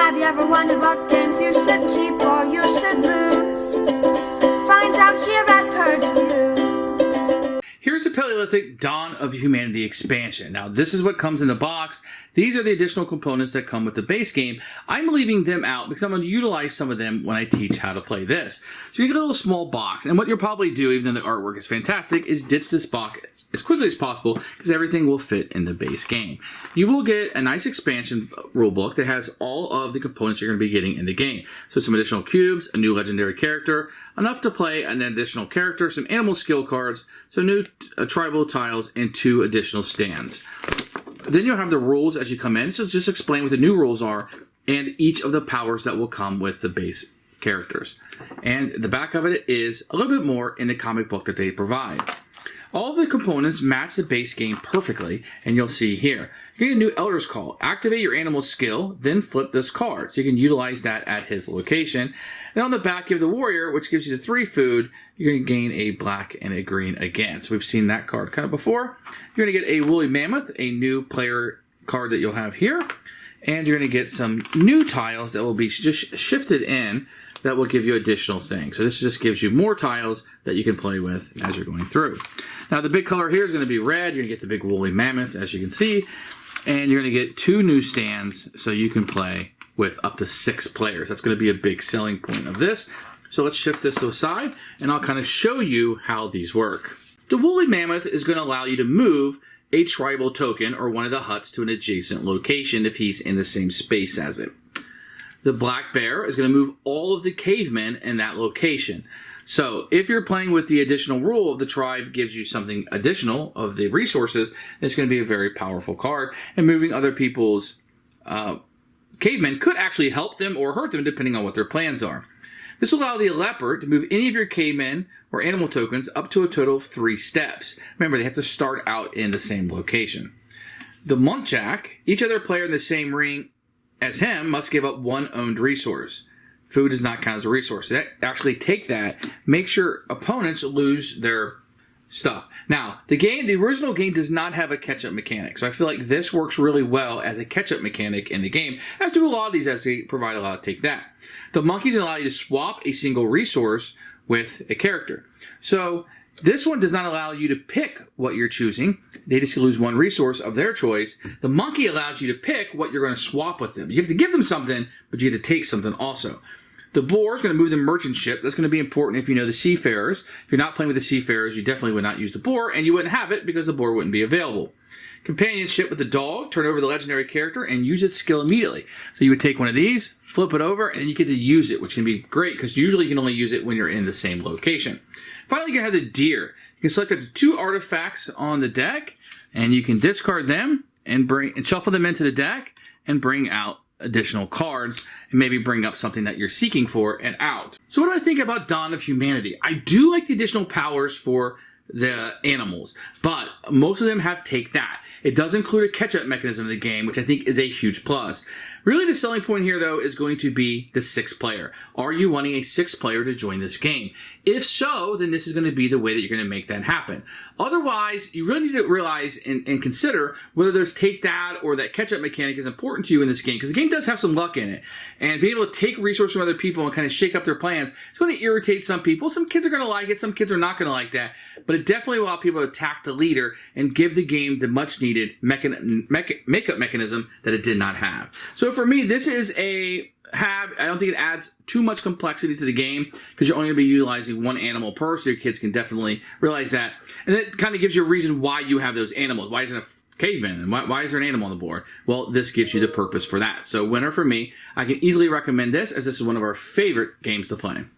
Have you ever wondered what games you should keep or you should lose? Find out here at Purge Reviews. Here's the Paleolithic Dawn of Humanity expansion. Now, this is what comes in the box. These are the additional components that come with the base game. I'm leaving them out because I'm going to utilize some of them when I teach how to play this. So you get a little small box, and what you'll probably do, even though the artwork is fantastic, is ditch this box as quickly as possible because everything will fit in the base game. You will get a nice expansion rulebook that has all of the components you're going to be getting in the game. So some additional cubes, a new legendary character, enough to play an additional character, some animal skill cards, some new tribal tiles, and 2 additional stands. Then you'll have the rules as you come in. So just explain what the new rules are and each of the powers that will come with the base characters. And the back of it is a little bit more in the comic book that they provide. All of the components match the base game perfectly, and you'll see here. You get a new Elder's Call. Activate your animal skill, then flip this card. So you can utilize that at his location. And on the back, you have the Warrior, which gives you the 3 food. You're going to gain a black and a green again. So we've seen that card kind of before. You're going to get a Woolly Mammoth, a new player card that you'll have here. And you're going to get some new tiles that will be just shifted in that will give you additional things. So this just gives you more tiles that you can play with as you're going through. Now the big color here is going to be red. You're going to get the big Woolly Mammoth, as you can see. And you're going to get 2 new stands so you can play with up to 6 players. That's going to be a big selling point of this. So let's shift this aside, and I'll kind of show you how these work. The Woolly Mammoth is going to allow you to move a tribal token or one of the huts to an adjacent location if he's in the same space as it. The Black Bear is going to move all of the cavemen in that location. So if you're playing with the additional rule of the tribe gives you something additional of the resources, it's going to be a very powerful card. And moving other people's cavemen could actually help them or hurt them depending on what their plans are. This will allow the leopard to move any of your cavemen or animal tokens up to a total of 3 steps. Remember, they have to start out in the same location. The Muntjac, each other player in the same ring as him must give up 1 owned resource. Food does not count as a resource. So actually take that, make sure opponents lose their stuff. Now, the original game does not have a catch-up mechanic, so I feel like this works really well as a catch-up mechanic in the game, as do a lot of these as they provide a lot of take that. The monkeys allow you to swap a single resource with a character. So this one does not allow you to pick what you're choosing. They just lose 1 resource of their choice. The monkey allows you to pick what you're going to swap with them. You have to give them something, but you have to take something also. The boar is going to move the merchant ship. That's going to be important if you know the seafarers. If you're not playing with the seafarers, you definitely would not use the boar, and you wouldn't have it because the boar wouldn't be available. Companionship with the dog, turn over the legendary character, and use its skill immediately. So you would take one of these, flip it over, and then you get to use it, which can be great because usually you can only use it when you're in the same location. Finally, you can have the deer. You can select up to 2 artifacts on the deck, and you can discard them and shuffle them into the deck and bring out additional cards and maybe bring up something that you're seeking for and out. So what do I think about Dawn of Humanity? I do like the additional powers for the animals, but most of them have take that. It does include a catch-up mechanism in the game, which I think is a huge plus. Really, the selling point here, though, is going to be the 6th player. Are you wanting a 6th player to join this game? If so, then this is going to be the way that you're going to make that happen. Otherwise, you really need to realize and consider whether there's take that or that catch-up mechanic is important to you in this game, because the game does have some luck in it. And being able to take resources from other people and kind of shake up their plans, it's going to irritate some people. Some kids are going to like it, some kids are not going to like that. But it definitely will allow people to attack the leader and give the game the much-needed makeup mechanism that it did not have. So for me, this is I don't think it adds too much complexity to the game because you're only going to be utilizing 1 animal per, so your kids can definitely realize that. And it kind of gives you a reason why you have those animals. Why isn't a caveman? And why is there an animal on the board? Well, this gives you the purpose for that. So winner for me. I can easily recommend this as this is one of our favorite games to play.